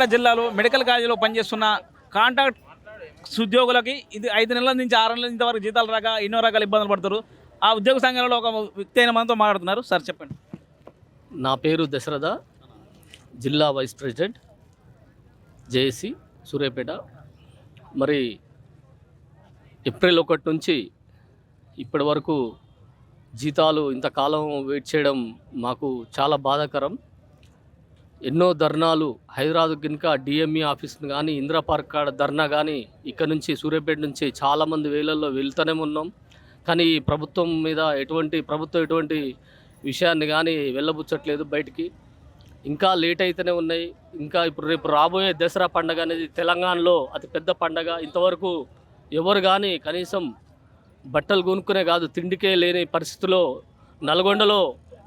సూర్యాపేట జిల్లాలో మెడికల్ కాలేజీలో పనిచేస్తున్న కాంట్రాక్ట్ ఉద్యోగులకి ఇది 5 నెలల నుంచి 6 నెలల ఇంతవరకు జీతాలు రాక ఎన్నో రకాల ఇబ్బందులు పడుతారు. ఆ ఉద్యోగ సంఘాలలో ఒక వ్యక్తి అయిన మనతో మాట్లాడుతున్నారు. సార్ చెప్పండి. నా పేరు దశరథ, జిల్లా వైస్ ప్రెసిడెంట్ జేఏసీ సూర్యాపేట. మరి ఏప్రిల్ 1 నుంచి ఇప్పటి వరకు జీతాలు ఇంతకాలం వెయిట్ చేయడం మాకు చాలా బాధాకరం. ఎన్నో ధర్నాలు హైదరాబాద్ కనుక డిఎంఈ ఆఫీస్ని కానీ ఇందిరా పార్క్ కాడ ధర్నా కానీ ఇక్కడ నుంచి సూర్యాపేట నుంచి చాలామంది వేలల్లో వెళ్తూనే ఉన్నాం. కానీ ప్రభుత్వం మీద ఎటువంటి విషయాన్ని కానీ వెళ్ళబుచ్చట్లేదు బయటికి. ఇంకా లేట్ అయితేనే ఉన్నాయి. ఇంకా ఇప్పుడు రేపు రాబోయే దసరా పండుగ అనేది తెలంగాణలో అతిపెద్ద పండగ. ఇంతవరకు ఎవరు కానీ కనీసం బట్టలు కొనుక్కునే కాదు, తిండికే లేని పరిస్థితిలో నల్గొండలో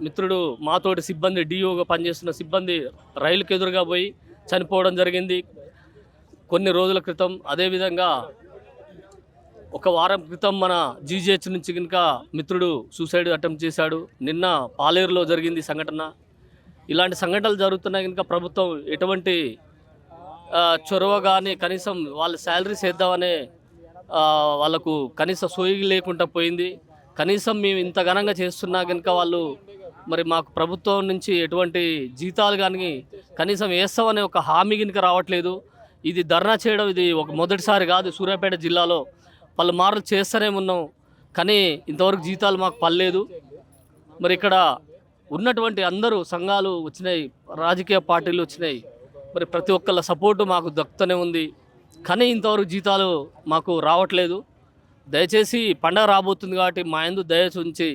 మిత్రుడు మాతోటి సిబ్బంది డిఓగా పనిచేస్తున్న సిబ్బంది రైలుకు ఎదురుగా పోయి చనిపోవడం జరిగింది కొన్ని రోజుల క్రితం. అదేవిధంగా ఒక వారం క్రితం మన జీజీహెచ్ నుంచి కనుక మిత్రుడు సూసైడ్ అటెంప్ట్ చేశాడు. నిన్న పాలేరులో జరిగింది సంఘటన. ఇలాంటి సంఘటనలు జరుగుతున్నాయి కనుక ప్రభుత్వం ఎటువంటి చొరవ కానీ కనీసం వాళ్ళ శాలరీస్ వేద్దామనే వాళ్ళకు కనీస సోయి లేకుండా పోయింది. కనీసం మేము ఇంత ఘనంగా చేస్తున్నా కనుక వాళ్ళు మరి మాకు ప్రభుత్వం నుంచి ఎటువంటి జీతాలు కానీ కనీసం వేస్తామనే ఒక హామీ కనుక రావట్లేదు. ఇది ధర్నా చేయడం ఇది ఒక మొదటిసారి కాదు. సూర్యాపేట జిల్లాలో పలుమార్లు చేస్తూనే ఉన్నాం, కానీ ఇంతవరకు జీతాలు మాకు పడలేదు. మరి ఇక్కడ ఉన్నటువంటి అందరూ సంఘాలు వచ్చినాయి, రాజకీయ పార్టీలు వచ్చినాయి, మరి ప్రతి ఒక్కళ్ళ సపోర్టు మాకు దక్కుతూనే ఉంది, కానీ ఇంతవరకు జీతాలు మాకు రావట్లేదు. దయచేసి పండగ రాబోతుంది కాబట్టి మా యందు దయ ఉంచి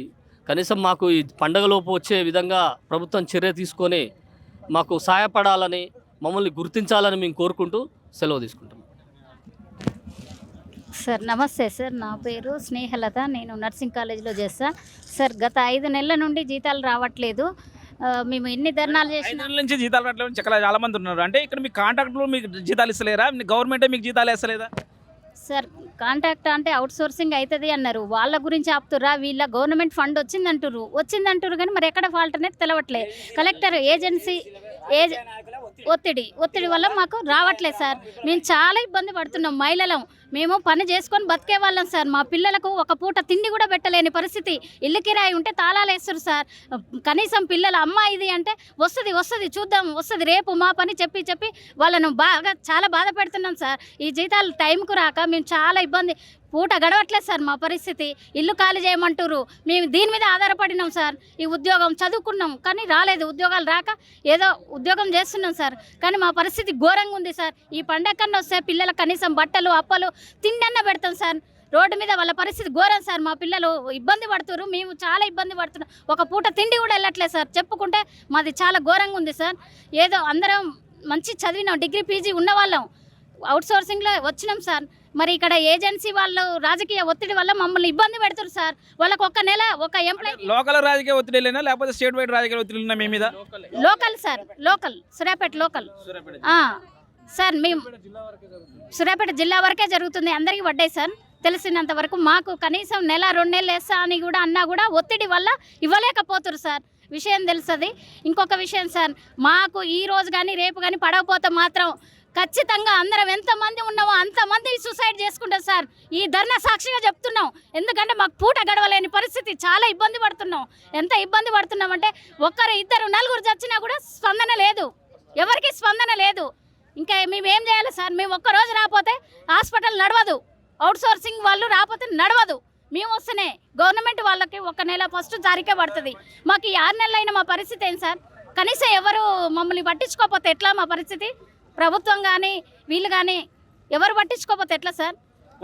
కనీసం మాకు ఈ పండగలోపు వచ్చే విధంగా ప్రభుత్వం చర్య తీసుకొని మాకు సహాయపడాలని, మమ్మల్ని గుర్తించాలని మేము కోరుకుంటూ సెలవు తీసుకుంటాం. సార్ నమస్తే సార్, నా పేరు స్నేహలత, నేను నర్సింగ్ కాలేజీలో చేస్తా. సార్ గత 5 నెలల నుండి జీతాలు రావట్లేదు. మేము ఎన్ని ధర్నాలు చేసి 5 నెలల నుంచి జీతాలు రావట్లేదు చాలా మంది ఉన్నారు. అంటే ఇక్కడ మీ కాంట్రాక్టులు మీకు జీతాలు ఇస్తలేరా? గవర్నమెంటే మీకు జీతాలు వేస్తలేదా? సార్ కాంట్రాక్ట్ అంటే అవుట్ సోర్సింగ్ అవుతుంది అన్నారు. వాళ్ళ గురించి ఆపుతుర్రా? వీళ్ళ గవర్నమెంట్ ఫండ్ వచ్చిందంటారు కానీ మరి ఎక్కడ ఫాల్ట్ అనేది తెలవట్లేదు. కలెక్టర్ ఏజెన్సీ ఒత్తిడి వల్ల మాకు రావట్లేదు సార్. మేము చాలా ఇబ్బంది పడుతున్నాం. మహిళలం మేము పని చేసుకొని బతికే వాళ్ళం సార్. మా పిల్లలకు ఒక పూట తిండి కూడా పెట్టలేని పరిస్థితి. ఇల్లు కిరాయి ఉంటే తాళాలు వేస్తారు సార్. కనీసం పిల్లలు అమ్మ ఇది అంటే వస్తుంది చూద్దాం వస్తుంది రేపు మా పని చెప్పి వాళ్ళను చాలా బాధ పెడుతున్నాం సార్. ఈ జీతాలు టైంకు రాక మేము చాలా ఇబ్బంది, పూట గడవట్లేదు సార్ మా పరిస్థితి. ఇల్లు ఖాళీ చేయమంటారు. మేము దీని మీద ఆధారపడినాం సార్. ఈ ఉద్యోగం చదువుకున్నాం కానీ రాలేదు, ఉద్యోగాలు రాక ఏదో ఉద్యోగం చేస్తున్నాం సార్. కానీ మా పరిస్థితి ఘోరంగా ఉంది సార్. ఈ పండగ కన్నా వస్తే పిల్లలకు కనీసం బట్టలు అప్పలు తిండి అన్న పెడతాం సార్. రోడ్డు మీద వాళ్ళ పరిస్థితి ఘోరం సార్. మా పిల్లలు ఇబ్బంది పడుతున్నారు, మేము చాలా ఇబ్బంది పడుతున్నాం. ఒక పూట తిండి కూడా వెళ్ళట్లేదు సార్. చెప్పుకుంటే మాది చాలా ఘోరంగా ఉంది సార్. ఏదో అందరం మంచి చదివినాం, డిగ్రీ పీజీ ఉన్నవాళ్ళం, అవుట్సోర్సింగ్లో వచ్చినాం సార్. మరి ఇక్కడ ఏజెన్సీ వాళ్ళు రాజకీయ ఒత్తిడి వల్ల మమ్మల్ని ఇబ్బంది పెడుతున్నారు సార్. వాళ్ళకు ఒక నెల ఒక ఎంప్లాయ్ లోకల్ రాజకీయ ఒత్తిడిలేనా లేకపోతే స్టేట్ వైడ్ రాజకీయ ఒత్తిడినా మీ మీద? Local sir, local Suryapet local sir. మేము సూర్యాపేట జిల్లా వరకే జరుగుతుంది, అందరికీ పడ్డాయి సార్. తెలిసినంత వరకు మాకు కనీసం నెల 2 నెలలు వేస్తా అని కూడా అన్నా కూడా ఒత్తిడి వల్ల ఇవ్వలేకపోతున్నారు సార్. విషయం తెలుస్తుంది. ఇంకొక విషయం సార్, మాకు ఈ రోజు కానీ రేపు కానీ పడకపోతే మాత్రం ఖచ్చితంగా అందరం ఎంతమంది ఉన్నామో అంతమంది సూసైడ్ చేసుకుంటాం సార్. ఈ ధర్నా సాక్షిగా చెప్తున్నాం. ఎందుకంటే మాకు పూట గడవలేని పరిస్థితి, చాలా ఇబ్బంది పడుతున్నాం. ఎంత ఇబ్బంది పడుతున్నామంటే 1 2 4 చచ్చినా కూడా స్పందన లేదు, ఎవరికి స్పందన లేదు. ఇంకా మేము ఏం చేయాలి సార్? మేము ఒక్కరోజు రాకపోతే హాస్పిటల్ నడవదు, అవుట్సోర్సింగ్ వాళ్ళు రాకపోతే నడవదు. మేము వస్తేనే గవర్నమెంట్ వాళ్ళకి 1 నెల 1 తారీఖే పడుతుంది. మాకు ఈ 6 నెలలైన మా పరిస్థితి ఏంటి సార్? కనీసం ఎవరు మమ్మల్ని పట్టించుకోకపోతే ఎట్లా మా పరిస్థితి? ప్రభుత్వం కానీ వీళ్ళు కానీ ఎవరు పట్టించుకోకపోతే ఎట్లా సార్?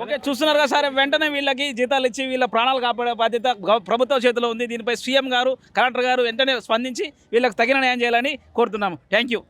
ఓకే, చూస్తున్నారు కదా సార్, వెంటనే వీళ్ళకి జీతాలు ఇచ్చి వీళ్ళ ప్రాణాలు కాపాడే బాధ్యత ప్రభుత్వ చేతిలో ఉంది. దీనిపై సీఎం గారు, కలెక్టర్ గారు వెంటనే స్పందించి వీళ్ళకి తగిన న్యాయం చేయాలని కోరుతున్నాము. Thank you.